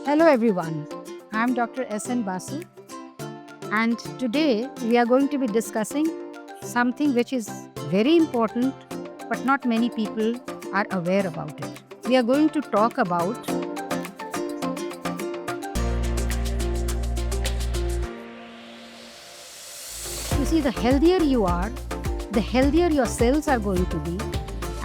Hello everyone, I am Dr. S.N. Basu, and today we are going to be discussing something which is very important but not many people are aware about it. We are going to talk about the healthier you are, the healthier your cells are going to be,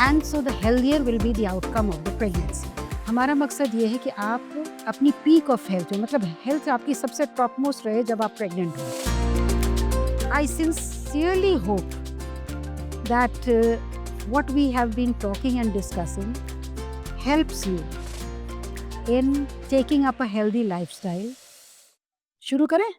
and so the healthier will be the outcome of the pregnancy. हमारा मकसद ये है कि आप अपनी peak of health मतलब health आपकी सबसे टॉप मोस्ट रहे जब आप प्रेग्नेंट हो. I sincerely hope that what we have been talking and discussing helps you in taking up a healthy lifestyle. शुरू करें?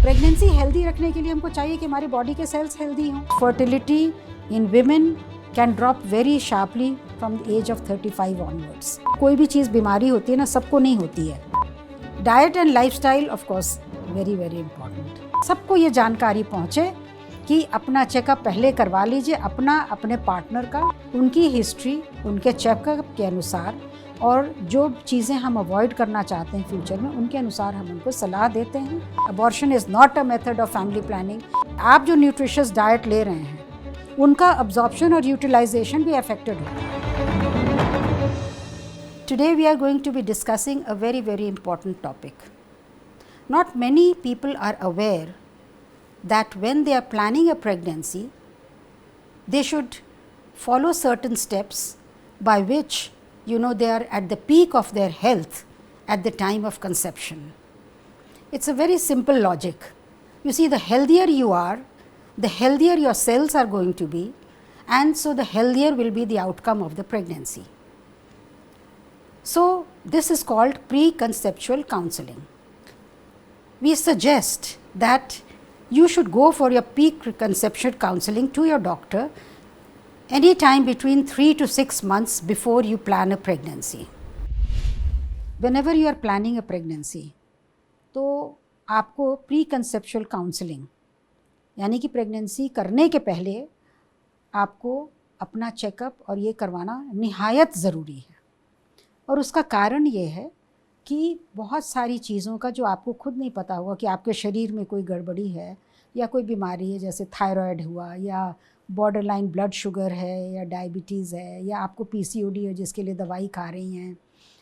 प्रेगनेंसी हेल्दी रखने के लिए हमको चाहिए कि हमारी बॉडी के सेल्स हेल्दी हों. Fertility in women can drop very sharply from the age of 35 onwards. कोई भी चीज़ बीमारी होती है ना, सबको नहीं होती है. Diet and lifestyle of course very very important. सबको ये जानकारी पहुँचे कि अपना चेकअप पहले करवा लीजिए, अपने पार्टनर का, उनकी हिस्ट्री, उनके चेकअप के अनुसार, और जो चीज़ें हम अवॉइड करना चाहते हैं फ्यूचर में उनके अनुसार हम उनको सलाह देते हैं. Abortion is not a method of family planning. आप जो न्यूट्रिशियस डाइट ले रहे हैं उनका अब्जॉर्प्शन और यूटिलाइजेशन भी अफेक्टेड होता है. Today we are going to be discussing a very very important topic. Not many people are aware that when they are planning a pregnancy, they should follow certain steps by which, they are at the peak of their health at the time of conception. It's a very simple logic. You see, the healthier you are, the healthier your cells are going to be, and so the healthier will be the outcome of the pregnancy. So, this is called preconceptual counseling. We suggest that you should go for your preconception counseling to your doctor any time between 3 to 6 months before you plan a pregnancy. Whenever you are planning a pregnancy, तो आपको preconceptual counseling यानी कि pregnancy करने के पहले आपको अपना checkup और ये करवाना निहायत ज़रूरी है. और उसका कारण ये है कि बहुत सारी चीज़ों का जो आपको खुद नहीं पता होगा कि आपके शरीर में कोई गड़बड़ी है या कोई बीमारी है, जैसे थायराइड हुआ या बॉर्डरलाइन ब्लड शुगर है या डायबिटीज़ है या आपको पीसीओडी है जिसके लिए दवाई खा रही हैं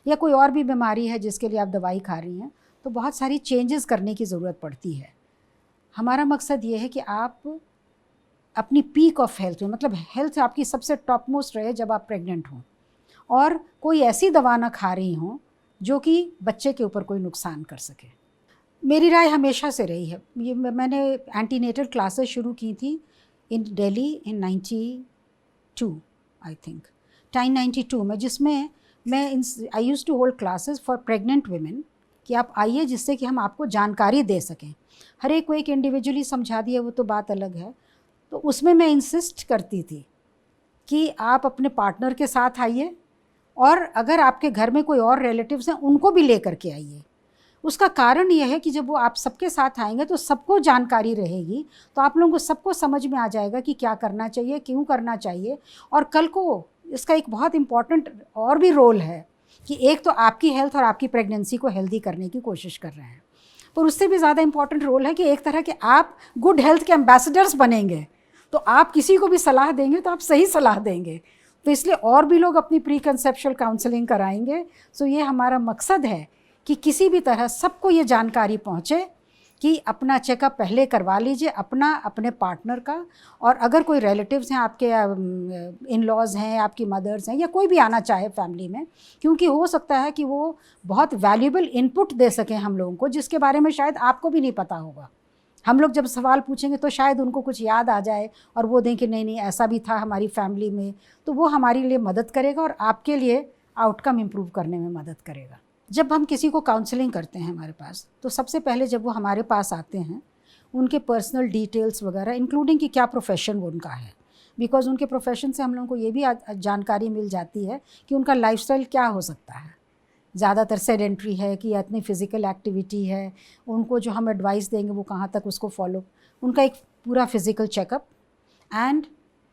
या कोई और भी बीमारी है जिसके लिए आप दवाई खा रही हैं, तो बहुत सारी चेंजेस करने की ज़रूरत पड़ती है. हमारा मकसद ये है कि आप अपनी पीक ऑफ हेल्थ में मतलब हेल्थ आपकी सबसे टॉप मोस्ट रहे जब आप प्रेग्नेंट हों, और कोई ऐसी दवा ना खा रही हों जो कि बच्चे के ऊपर कोई नुकसान कर सके. मेरी राय हमेशा से रही है. ये मैंने एंटीनेटल क्लासेस शुरू की थी इन दिल्ली इन 92 आई थिंक 1992 में, जिसमें मैं I used to hold classes for pregnant women कि आप आइए जिससे कि हम आपको जानकारी दे सकें. हर एक को एक इंडिविजुअली समझा दिया वो तो बात अलग है. तो उसमें मैं इंसिस्ट करती थी कि आप अपने पार्टनर के साथ आइए और अगर आपके घर में कोई और रिलेटिव्स हैं उनको भी लेकर के आइए. उसका कारण यह है कि जब वो आप सबके साथ आएंगे तो सबको जानकारी रहेगी, तो आप लोगों को सबको समझ में आ जाएगा कि क्या करना चाहिए, क्यों करना चाहिए. और कल को इसका एक बहुत इम्पॉर्टेंट और भी रोल है कि एक तो आपकी हेल्थ और आपकी प्रेगनेंसी को हेल्दी करने की कोशिश कर रहे हैं, पर उससे भी ज़्यादा इम्पॉर्टेंट रोल है कि एक तरह के आप गुड हेल्थ के एम्बेसडर्स बनेंगे. तो आप किसी को भी सलाह देंगे तो आप सही सलाह देंगे, तो इसलिए और भी लोग अपनी प्रीकंसेप्शुअल काउंसलिंग कराएंगे. सो ये हमारा मकसद है कि किसी भी तरह सबको ये जानकारी पहुँचे कि अपना चेकअप पहले करवा लीजिए, अपने पार्टनर का, और अगर कोई रिलेटिव्स हैं आपके, इन लॉज हैं, आपकी मदर्स हैं या कोई भी आना चाहे फैमिली में, क्योंकि हो सकता है कि वो बहुत वैल्यूबल इनपुट दे सकें हम लोगों को जिसके बारे में शायद आपको भी नहीं पता होगा. हम लोग जब सवाल पूछेंगे तो शायद उनको कुछ याद आ जाए और वो दें कि नहीं ऐसा भी था हमारी फैमिली में, तो वो हमारे लिए मदद करेगा और आपके लिए आउटकम इम्प्रूव करने में मदद करेगा. जब हम किसी को काउंसलिंग करते हैं हमारे पास, तो सबसे पहले जब वो हमारे पास आते हैं उनके पर्सनल डिटेल्स वगैरह इंक्लूडिंग कि क्या प्रोफेशन वो उनका है, बिकॉज़ उनके प्रोफेशन से हम लोगों को ये भी जानकारी मिल जाती है कि उनका लाइफस्टाइल क्या हो सकता है. ज़्यादातर सेडेंट्री है कि इतनी फ़िज़िकल एक्टिविटी है, उनको जो हम एडवाइस देंगे वो कहाँ तक उसको फॉलो, उनका एक पूरा फ़िज़िकल चेकअप एंड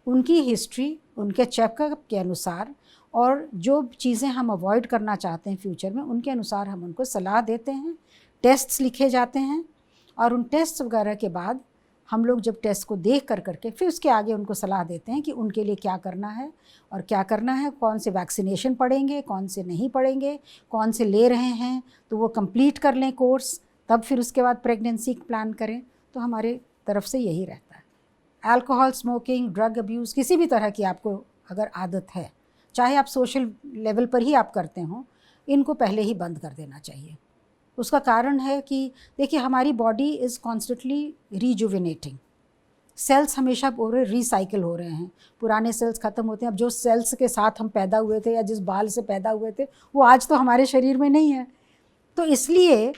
उनकी हिस्ट्री, उनके चेकअप के अनुसार और जो चीज़ें हम अवॉइड करना चाहते हैं फ्यूचर में, उनके अनुसार हम उनको सलाह देते हैं। टेस्ट्स लिखे जाते हैं और उन टेस्ट वगैरह के बाद हम लोग जब टेस्ट को देख कर करके फिर उसके आगे उनको सलाह देते हैं कि उनके लिए क्या करना है और क्या करना है, कौन से वैक्सीनेशन पड़ेंगे, कौन से नहीं पड़ेंगे, कौन से ले रहे हैं तो वो कंप्लीट कर लें कोर्स, तब फिर उसके बाद प्रेगनेंसी प्लान करें। तो हमारे तरफ से यही रहता है। अल्कोहल, स्मोकिंग, ड्रग अब्यूज़, किसी भी तरह की आपको अगर आदत है, चाहे आप सोशल लेवल पर ही आप करते हों, इनको पहले ही बंद कर देना चाहिए। उसका कारण है कि देखिए हमारी बॉडी इज़ कॉन्स्टेंटली रीजुविनेटिंग, सेल्स हमेशा पूरे रिसाइकिल हो रहे हैं, पुराने सेल्स ख़त्म होते हैं। अब जो सेल्स के साथ हम पैदा हुए थे या जिस बाल से पैदा हुए थे वो आज तो हमारे शरीर में नहीं है। तो इसलिए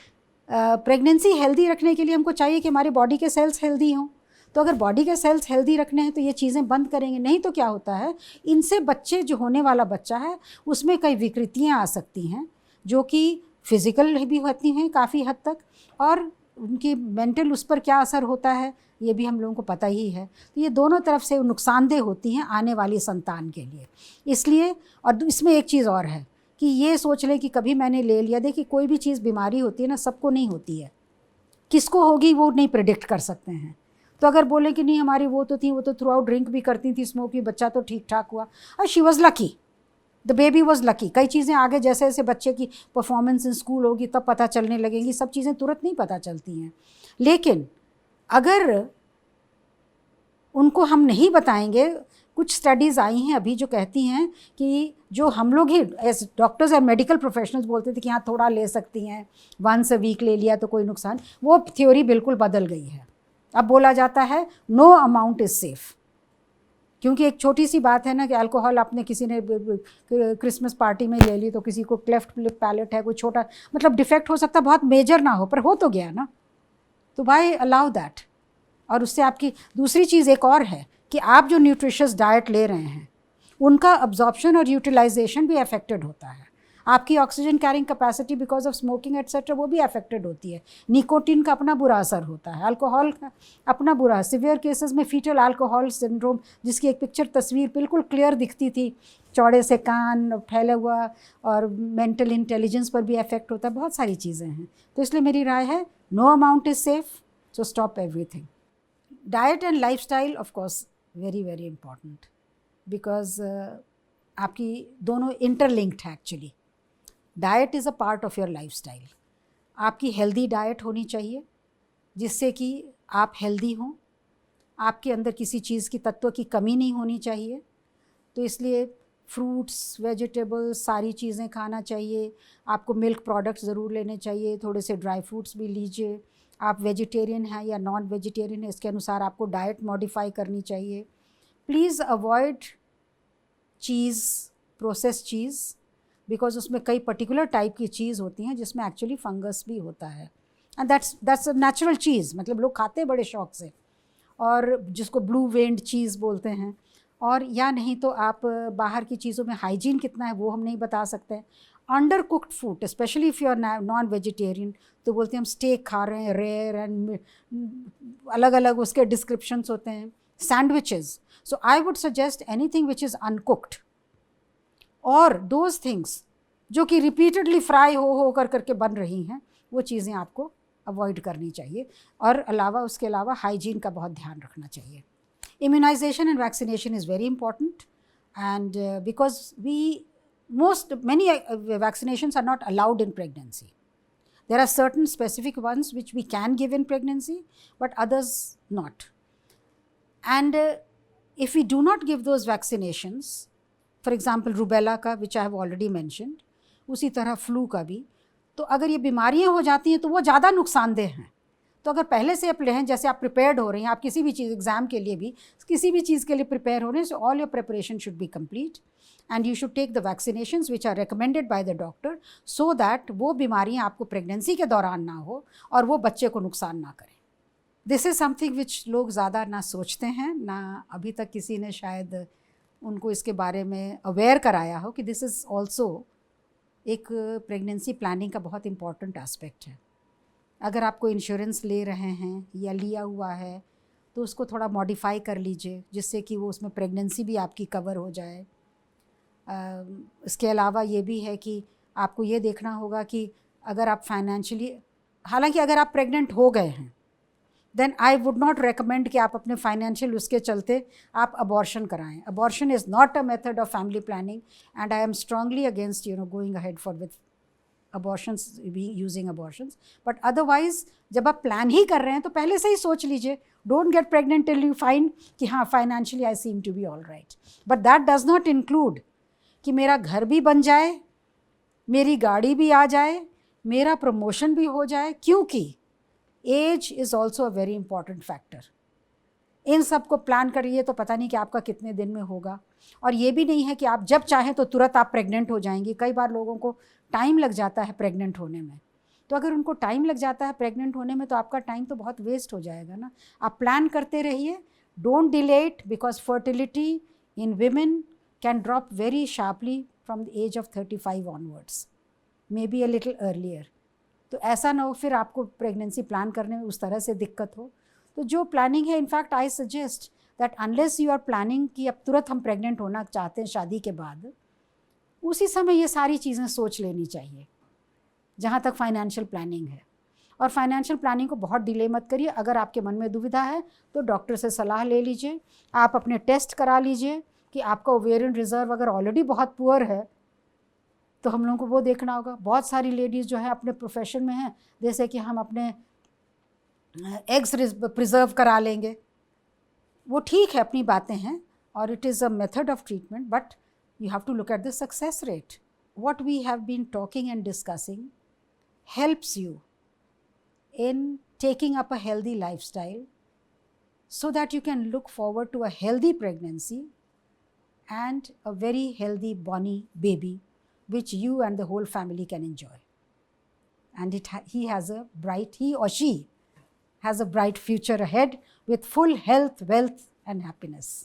प्रेगनेंसी हेल्दी रखने के लिए हमको चाहिए कि हमारी बॉडी के सेल्स हेल्दी हों। तो अगर बॉडी के सेल्स हेल्दी रखने हैं तो ये चीज़ें बंद करेंगे, नहीं तो क्या होता है, इनसे बच्चे जो होने वाला बच्चा है उसमें कई विकृतियाँ आ सकती हैं जो कि फिज़िकल भी होती हैं काफ़ी हद तक, और उनकी मेंटल उस पर क्या असर होता है ये भी हम लोगों को पता ही है। तो ये दोनों तरफ से नुकसानदेह होती हैं आने वाली संतान के लिए। इसलिए, और इसमें एक चीज़ और है कि ये सोच लें कि कभी मैंने ले लिया, देखिए कोई भी चीज़ बीमारी होती है ना, सबको नहीं होती है, किसको होगी वो नहीं प्रेडिक्ट कर सकते हैं। तो अगर बोले कि नहीं हमारी वो तो थी, वो तो थ्रू आउट ड्रिंक भी करती थी, स्मोक भी, बच्चा तो ठीक ठाक हुआ, और she was lucky, the baby was lucky. कई चीज़ें आगे जैसे जैसे बच्चे की परफॉर्मेंस इन स्कूल होगी तब पता चलने लगेंगी, सब चीज़ें तुरंत नहीं पता चलती हैं। लेकिन अगर उनको हम नहीं बताएंगे, कुछ स्टडीज़ आई हैं अभी जो कहती हैं कि जो हम लोग ही एज डॉक्टर्स और मेडिकल प्रोफेशनल्स बोलते थे कि हाँ थोड़ा ले सकती हैं, वंस अ वीक ले लिया तो कोई नुकसान, वो थ्योरी बिल्कुल बदल गई है। अब बोला जाता है नो अमाउंट इज़ सेफ़, क्योंकि एक छोटी सी बात है ना कि अल्कोहल आपने किसी ने क्रिसमस पार्टी में ले ली तो किसी को क्लेफ्ट लिप पैलेट है, कोई छोटा मतलब डिफेक्ट हो सकता है, बहुत मेजर ना हो पर हो तो गया ना, तो वाई अलाउ दैट। और उससे आपकी दूसरी चीज़ एक और है कि आप जो न्यूट्रिशियस डाइट ले रहे हैं उनका अब्जॉर्प्शन और यूटिलाइजेशन भी अफेक्टेड होता है। आपकी oxygen carrying capacity because of smoking etcetera वो भी अफेक्टेड होती है। निकोटीन का अपना बुरा असर होता है, अल्कोहल का अपना बुरा, सिवियर केसेस में फीटल अल्कोहल सिंड्रोम, जिसकी एक पिक्चर तस्वीर बिल्कुल क्लियर दिखती थी, चौड़े से कान फैला हुआ, और मेंटल इंटेलिजेंस पर भी इफेक्ट होता है, बहुत सारी चीज़ें हैं। तो इसलिए मेरी राय है no amount is safe, so stop everything. Diet and lifestyle of course very very important, because आपकी दोनों इंटरलिंक्ड है actually. Diet is a part of your lifestyle. आपकी हेल्दी डाइट होनी चाहिए जिससे कि आप हेल्दी हों, आपके अंदर किसी चीज़ की तत्व की कमी नहीं होनी चाहिए। तो इसलिए फ्रूट्स, वेजिटेबल्स, सारी चीज़ें खाना चाहिए। आपको मिल्क प्रोडक्ट्स ज़रूर लेने चाहिए, थोड़े से ड्राई फ्रूट्स भी लीजिए। आप वेजिटेरियन हैं या नॉन वेजिटेरियन है, इसके अनुसार आपको डाइट मॉडिफाई करनी चाहिए। Please avoid cheese, process cheese, because उसमें कई पर्टिकुलर टाइप की चीज़ होती हैं जिसमें एक्चुअली फंगस भी होता है, एंड दैट्स अ नेचुरल चीज़, मतलब लोग खाते हैं बड़े शौक से, और जिसको ब्लू वेन्ड चीज़ बोलते हैं। और या नहीं तो आप बाहर की चीज़ों में हाइजीन कितना है वो हम नहीं बता सकते। Under cooked food, specially if you are non vegetarian, तो बोलते हैं हम स्टेक खा रहे हैं, रेयर एंड अलग अलग उसके डिस्क्रिप्शंस होते हैं। Sandwiches, so I would suggest anything which is uncooked, और दोज थिंग्स जो कि रिपीटेडली फ्राई हो कर करके बन रही हैं, वो चीज़ें आपको अवॉइड करनी चाहिए। और उसके अलावा हाइजीन का बहुत ध्यान रखना चाहिए। Immunization and vaccination is very important, and because many vaccinations are not allowed in pregnancy. There are certain specific ones which we can give in pregnancy, but others not. And if we do not give those vaccinations, for example rubella का, which I have already mentioned, उसी तरह flu का भी, तो अगर ये बीमारियां हो जाती हैं तो वो ज़्यादा नुकसानदेह हैं। तो अगर पहले से आप लें, जैसे आप प्रिपेयर्ड हो रही हैं, आप किसी भी चीज़, एग्ज़ाम के लिए भी, किसी भी चीज़ के लिए प्रिपेयर हो रहे हैं, so all your preparation should be complete, and you should take the vaccinations which are recommended by the doctor, so that वो बीमारियां आपको प्रेगनेंसी के दौरान ना हो और वो बच्चे को नुकसान ना करें। दिस इज़ समथिंग विच लोग ज़्यादा ना सोचते हैं, ना अभी तक किसी ने शायद उनको इसके बारे में अवेयर कराया हो कि दिस इज़ ऑल्सो एक प्रेगनेंसी प्लानिंग का बहुत इम्पॉर्टेंट एस्पेक्ट है। अगर आप कोई इंश्योरेंस ले रहे हैं या लिया हुआ है तो उसको थोड़ा मॉडिफाई कर लीजिए जिससे कि वो उसमें प्रेगनेंसी भी आपकी कवर हो जाए। इसके अलावा ये भी है कि आपको ये देखना होगा कि अगर आप फाइनेंशियली, हालांकि अगर आप प्रेग्नेंट हो गए हैं then I would not recommend कि आप अपने फाइनेंशियल उसके चलते आप अबॉर्शन कराएं। Abortion is not a method of family planning and I am strongly against going ahead for with abortions, using abortions. But otherwise जब आप प्लान ही कर रहे हैं तो पहले से ही सोच लीजिए, don't get pregnant till you find कि हाँ financially I seem to be all right. But that does not include कि मेरा घर भी बन जाए, मेरी गाड़ी भी आ जाए, मेरा प्रमोशन भी हो जाए, क्योंकि age is also a very important factor. इन सब को प्लान करिए तो पता नहीं कि आपका कितने दिन में होगा। और ये भी नहीं है कि आप जब चाहें तो तुरंत आप प्रेग्नेंट हो जाएंगी। कई बार लोगों को टाइम लग जाता है प्रेग्नेंट होने में, तो अगर उनको टाइम लग जाता है प्रेग्नेंट होने में तो आपका टाइम तो बहुत वेस्ट हो जाएगा ना। आप प्लान करते रहिए, don't delay it, because fertility in women can drop very sharply from the age of 35 onwards, may be a little earlier. तो ऐसा ना हो फिर आपको प्रेगनेंसी प्लान करने में उस तरह से दिक्कत हो। तो जो प्लानिंग है, in fact I suggest that unless you are planning कि अब तुरंत हम प्रेग्नेंट होना चाहते हैं शादी के बाद, उसी समय ये सारी चीज़ें सोच लेनी चाहिए जहाँ तक फाइनेंशियल प्लानिंग है। और फाइनेंशियल प्लानिंग को बहुत डिले मत करिए। अगर आपके मन में दुविधा है तो डॉक्टर से सलाह ले लीजिए, आप अपने टेस्ट करा लीजिए कि आपका ओवेरियन रिजर्व अगर ऑलरेडी बहुत पुअर है तो हम लोगों को वो देखना होगा। बहुत सारी लेडीज़ जो है अपने प्रोफेशन में हैं, जैसे कि हम अपने एग्स प्रिजर्व करा लेंगे, वो ठीक है, अपनी बातें हैं और it is a method of treatment, but you have to look at the success rate. What we have been talking and discussing helps you in taking up a healthy lifestyle so that you can look forward to a healthy pregnancy and a very healthy bonny baby which you and the whole family can enjoy. And he or she has a bright future ahead with full health, wealth and happiness.